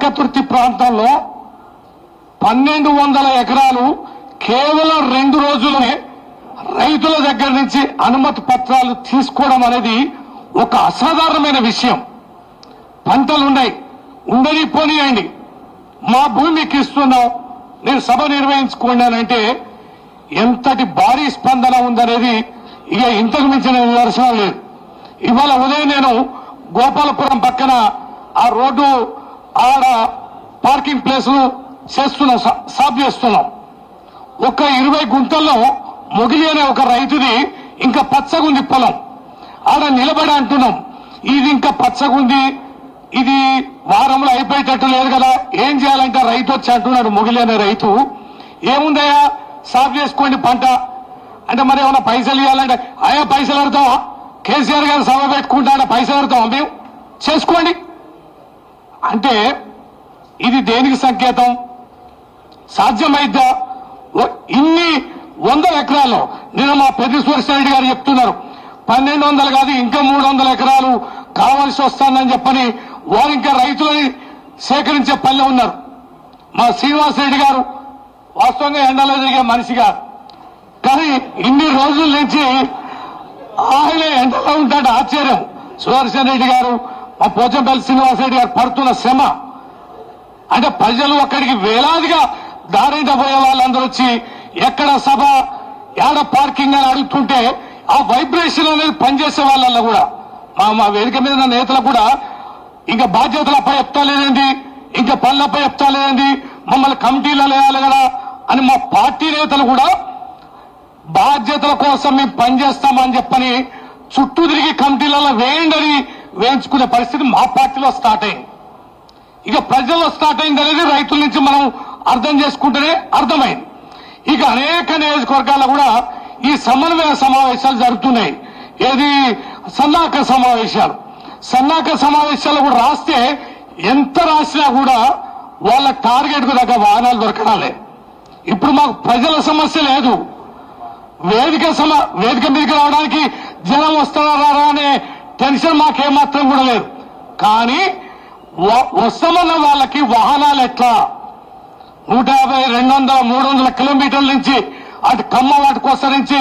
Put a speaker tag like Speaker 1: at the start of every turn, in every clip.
Speaker 1: కక్కతుర్తి ప్రాంతంలో 1200 ఎకరాలు కేవలం 2 రోజులనే రైతుల దగ్గర నుంచి అనుమతి పత్రాలు తీసుకోవడం అనేది ఒక అసాధారణమైన విషయం. పంటలున్నాయి, ఉండని పోనీయండి, మా భూమికి ఇస్తున్నాం, నేను సభ నిర్వహించుకున్నానంటే ఎంతటి భారీ స్పందన ఉందనేది ఇక ఇంతకు మించిన నిదర్శనం లేదు. ఇవాళ ఉదయం నేను గోపాలపురం పక్కన ఆ రోడ్డు ఆడ పార్కింగ్ ప్లేసులు చేస్తున్నాం, సాఫ్ చేస్తున్నాం. ఒక 20 గుంటల్లో మొగిలి అనే ఒక రైతుది ఇంకా పచ్చగుంది పొలం. ఆడ నిలబడి అంటున్నాం, ఇది ఇంకా పచ్చగుంది, ఇది వారంలో అయిపోయేటట్టు లేదు కదా, ఏం చేయాలంటే రైతు వచ్చి అంటున్నాడు, మొగిలి అనే రైతు, ఏముందయ్యా సాఫ్ చేసుకోండి పంట అంటే, మరి ఏమైనా పైసలు ఇవ్వాలంటే, అయ్యా పైసలు అడతావా, కేసీఆర్ గారు సభ పెట్టుకుంటా పైసలు అడతావా, మేము చేసుకోండి అంటే ఇది దేనికి సంకేతం? సాధ్యమైద్దా? ఇన్ని 100 ఎకరాల్లో నిన్న మా పెద్దశ్వరరెడ్డి గారు చెప్తున్నారు, 1200 కాదు ఇంకా 300 ఎకరాలు కావాల్సి వస్తుందని చెప్పని వారు ఇంకా రైతులని సేకరించే పనిలో ఉన్నారు. మా శ్రీనివాసరెడ్డి గారు వాస్తవంగా ఎండలో తిరిగే మనిషి గారు, కానీ ఇన్ని రోజుల నుంచి ఆయన ఎండలో ఉంటాడు ఆశ్చర్యం. సుదర్శన్ రెడ్డి గారు, మా పోచంపల్లి శ్రీనివాసరెడ్డి గారు పడుతున్న శ్రమ అంటే ప్రజలు అక్కడికి వేలాదిగా దారింట పోయే వాళ్ళందరూ వచ్చి ఎక్కడ సభ ఏడ పార్కింగ్ అని అడుగుతుంటే ఆ వైబ్రేషన్ అనేది పనిచేసే వాళ్ళల్లో కూడా మా వేదిక మీద ఉన్న నేతలు కూడా ఇంకా బాధ్యతలపై చెప్తాలేదండి, ఇంకా పనులపై చెప్తాలేదండి, మమ్మల్ని కమిటీలో వేయాలి కదా అని మా పార్టీ నేతలు కూడా బాధ్యతల కోసం మేము పనిచేస్తామని చెప్పని చుట్టూ తిరిగి కమిటీలలో వేయండి అని వేయించుకునే పరిస్థితి మా పార్టీలో స్టార్ట్ అయింది. ఇక ప్రజల్లో స్టార్ట్ అయింది అనేది రైతుల నుంచి మనం అర్థం చేసుకుంటేనే అర్థమైంది. ఇక అనేక నియోజకవర్గాల్లో కూడా ఈ సమన్వయ సమావేశాలు జరుగుతున్నాయి. ఏది సన్నాహక సమావేశాలు, సన్నాహక సమావేశాలు కూడా రాస్తే ఎంత రాసినా కూడా వాళ్ళ టార్గెట్ కు దగ్గర వాహనాలు దొరకడాలే. ఇప్పుడు మాకు ప్రజల సమస్య లేదు, వేదిక మీదకి రావడానికి జనం వస్తారా అనే టెన్షన్ మాకేమాత్రం కూడా లేదు. కానీ వస్తామన్న వాళ్ళకి వాహనాలు ఎట్లా 150, 200, 300 కిలోమీటర్ల నుంచి అటు ఖమ్మం అటుకోస నుంచి,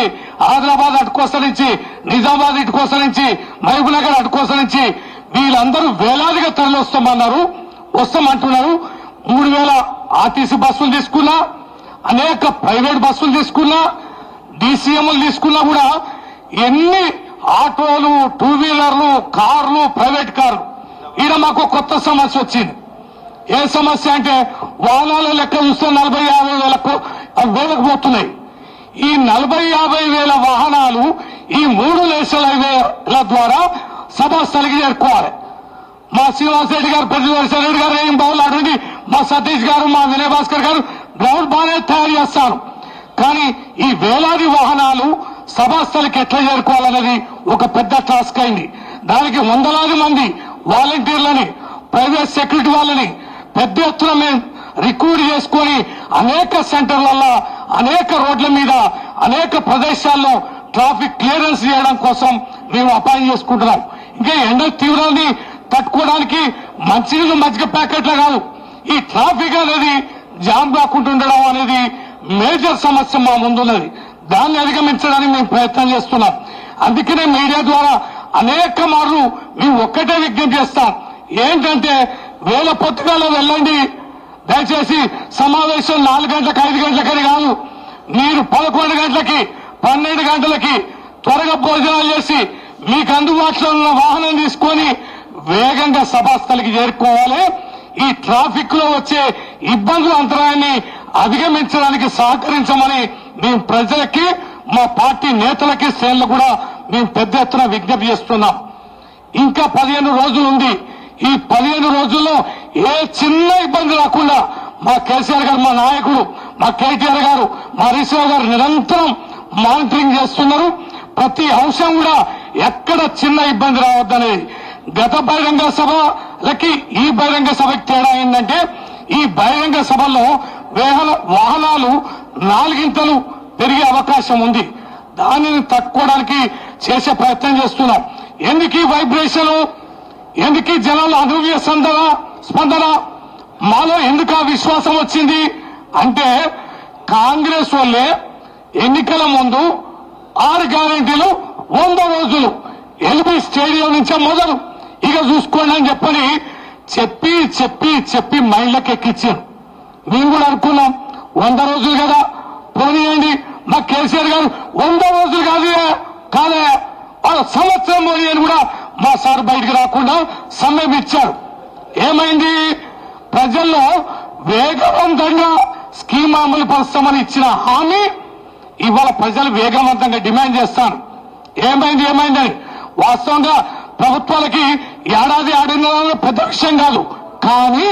Speaker 1: ఆదిలాబాద్ అటుకోస నుంచి, నిజామాబాద్ ఇటుకోస నుంచి, మహబూబ్నగర్ అటుకోస నుంచి వీళ్ళందరూ వేలాదిగా తరలి వస్తామంటున్నారు. 3000 ఆర్టీసీ బస్సులు తీసుకున్నా, అనేక ప్రైవేట్ బస్సులు తీసుకున్నా, డీసీఎంలు తీసుకున్నా కూడా ఎన్ని ఆటోలు, 2 వీలర్లు, కార్లు, ప్రైవేట్ కార్లు. ఈడ మాకు కొత్త సమస్య వచ్చింది. ఏ సమస్య అంటే వాహనాల లెక్క చూస్తే 40-50 వేలకు పోతున్నాయి. ఈ 40-50 వేల వాహనాలు ఈ 3 నేషనల్ హైవేల ద్వారా సభాస్థలికి చేరుకోవాలి. మా శ్రీనివాసరెడ్డి గారు, పెద్దశ్వర రెడ్డి గారు ఏం బాగులు అడిగి, మా సతీష్ గారు, మా వినయ్ భాస్కర్ గారు గ్రౌండ్ బాగానే తయారు చేస్తారు. కానీ ఈ వేలాది వాహనాలు సభాస్థలికి ఎట్లా చేరుకోవాలనేది ఒక పెద్ద టాస్క్ అయింది. దానికి వందలాది మంది వాలంటీర్లని, ప్రైవేట్ సెక్యూరిటీ వాళ్ళని పెద్ద ఎత్తున మేము రిక్రూట్ చేసుకుని అనేక సెంటర్లలో, అనేక రోడ్ల మీద, అనేక ప్రదేశాల్లో ట్రాఫిక్ క్లియరెన్స్ చేయడం కోసం మేము అపాయింట్ చేసుకుంటున్నాం. ఇంకా ఎండ తీవ్రాన్ని తట్టుకోవడానికి మంచినీళ్ళు, మజ్జిగ ప్యాకెట్లే కాదు, ఈ ట్రాఫిక్ అనేది జామ్ కాకుండా ఉండడం అనేది మేజర్ సమస్య మా ముందున్నది. దాన్ని అధిగమించడానికి మేము ప్రయత్నం చేస్తున్నాం. అందుకనే మీడియా ద్వారా అనేక మార్లు మేము ఒక్కటే విజ్ఞప్తి చేస్తాం, ఏంటంటే వేల పొత్తుగాలో వెళ్ళండి, దయచేసి సమావేశం 4 గంటలకు 5 గంటలకని కాదు, మీరు 11 గంటలకి 12 గంటలకి త్వరగా భోజనాలు చేసి మీకు అందుబాటులో ఉన్న వాహనం తీసుకొని వేగంగా సభాస్థలికి చేరుకోవాలి. ఈ ట్రాఫిక్ లో వచ్చే ఇబ్బందుల అంతరాయాన్ని అధిగమించడానికి సహకరించమని మేము ప్రజలకి, మా పార్టీ నేతలకి, శ్రేణులకు కూడా మేము పెద్ద ఎత్తున విజ్ఞప్తి చేస్తున్నాం. ఇంకా 15 రోజులు ఉంది. ఈ 15 రోజుల్లో ఏ చిన్న ఇబ్బంది రాకుండా మా కేసీఆర్ గారు, మా నాయకుడు, మా కేటీఆర్ గారు, మా హరీష్ రావు గారు నిరంతరం మానిటరింగ్ చేస్తున్నారు. ప్రతి అంశం కూడా ఎక్కడ చిన్న ఇబ్బంది రావద్దనేది. గత బహిరంగ సభలకి ఈ బహిరంగ సభకి తేడా ఏంటంటే, ఈ బహిరంగ సభల్లో వాహనాలు 4 పెరిగే అవకాశం ఉంది. దానిని తట్టుకోవడానికి చేసే ప్రయత్నం చేస్తున్నాం. ఎందుకు ఈ వైబ్రేషన్, ఎందుకు జనాల అనూహ్య స్పందన? మాలో ఎందుకు ఆ విశ్వాసం వచ్చింది అంటే కాంగ్రెస్ వాళ్ళే ఎన్నికల ముందు 6 గ్యారెంటీలు 100 రోజులు ఎల్బీ స్టేడియం నుంచే మొదలు ఇక చూసుకోండి అని చెప్పని చెప్పి చెప్పి చెప్పి మైండ్లకు ఎక్కించారు. మేము కూడా అనుకున్నాం 100 రోజులు కదా పోనీయండి. మా కేసీఆర్ గారు 100 రోజులు కాదే సంవత్సరం పోనీ అని కూడా మా సార్ బయటికి రాకుండా సమయం ఇచ్చారు. ఏమైంది? ప్రజల్లో వేగవంతంగా స్కీమ్ అమలు పరుస్తామని ఇచ్చిన హామీ ఇవాళ ప్రజలు వేగవంతంగా డిమాండ్ చేస్తాను. ఏమైందని వాస్తవంగా ప్రభుత్వాలకి ఏడాది ఆడిన పెద్ద విషయం కాదు. కానీ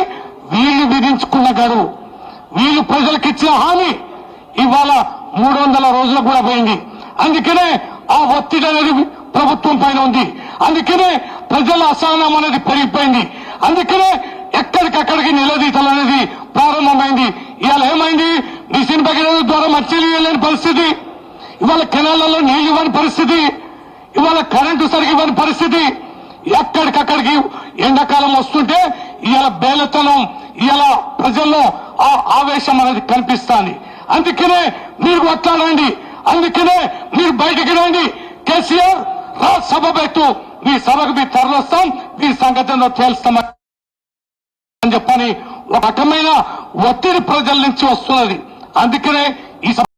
Speaker 1: వీళ్ళు విధించుకున్న గడువు, వీళ్ళు ప్రజలకు ఇచ్చిన హామీ ఇవాళ 300 రోజులకు కూడా పోయింది. అందుకనే ఆ ఒత్తిడి అనేది ప్రభుత్వం పైన ఉంది. అందుకనే ప్రజల అసహనం అనేది పెరిగిపోయింది. అందుకనే ఎక్కడికక్కడికి నిలదీతలు అనేది ప్రారంభమైంది. ఇవాళ ఏమైంది? మిషన్ భగీరథ ద్వారా మత్స్యలు ఇవ్వలేని పరిస్థితి, ఇవాళ కెనాళ్లలో నీళ్లు ఇవ్వని పరిస్థితి, ఇవాళ కరెంటు సరిగ్గా ఇవ్వని పరిస్థితి. ఎక్కడికక్కడికి ఎండాకాలం వస్తుంటే ఇవాళ బేలతనం, ఇవాళ ప్రజల్లో ఆ ఆవేశం అనేది కనిపిస్తుంది. అందుకనే మీరు కొట్లాడండి, అందుకనే మీరు బయటికి రండి. కేసీఆర్ సభ పెట్టు, మీ సభకు మీ తరలిస్తాం, మీ సంగతిలో తేల్స్తామని చెప్పని ఒక రకమైన ఒత్తిడి ప్రజల నుంచి వస్తున్నది. అందుకనే ఈ